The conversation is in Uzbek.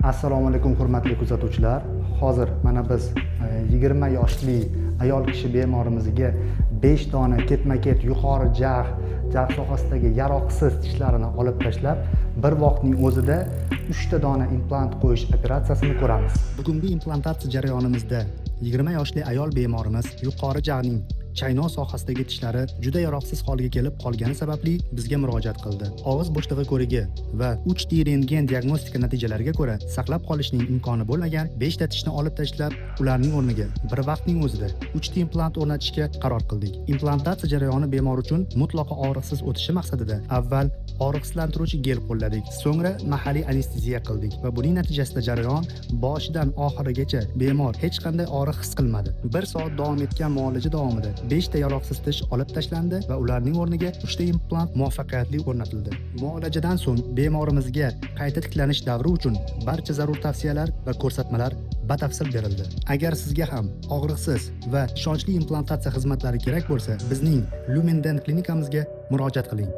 Assalomu alaykum hurmatli kuzatuvchilar. Hozir mana biz 20 yoshli ayol kishi bemorimizga 5 dona ketma-ket yuqori jag' sohasidagi yaroqsiz tishlarini olib tashlab, bir vaqtning o'zida 3 ta dona implant qo'yish operatsiyasini ko'ramiz. Bugungi implantatsiya jarayonimizda 20 yoshli ayol bemorimiz yuqori jag'ning chaynoq sohasidagi tishlari juda yaroqsiz holga kelib qolgani sababli bizga murojaat qildi. Og'iz bo'shlig'i ko'rigi va 3D rentgen diagnostika natijalariga ko'ra saqlab qolishning imkoni bo'lmagan 5 ta tishni olib tashlab, ularning o'rniga bir vaqtning o'zida 3 ta implant o'rnatishga qaror qildik. Implantatsiya jarayoni bemor uchun mutlaqo og'riqsiz o'tishi maqsadida avval og'riqsizlantiruvchi gel qo'lladik, so'ngra mahalliy anesteziya qildik va buning natijasida jarayon boshidan oxirigacha bemor hech qanday og'riq his qilmadi. 1 soat davom etgan muolaja davomida 5 ta yaroqsiz tish olib tashlandi va ularning o'rniga 3 ta implant muvaffaqiyatli o'rnatildi. Muolajadan so'ng bemorimizga qayta tiklanish davri uchun barcha zarur tavsiyalar va ko'rsatmalar batafsil berildi. Agar sizga ham og'riqsiz va ishonchli implantatsiya xizmatlari kerak bo'lsa, bizning Lumendent klinikamizga murojaat qiling.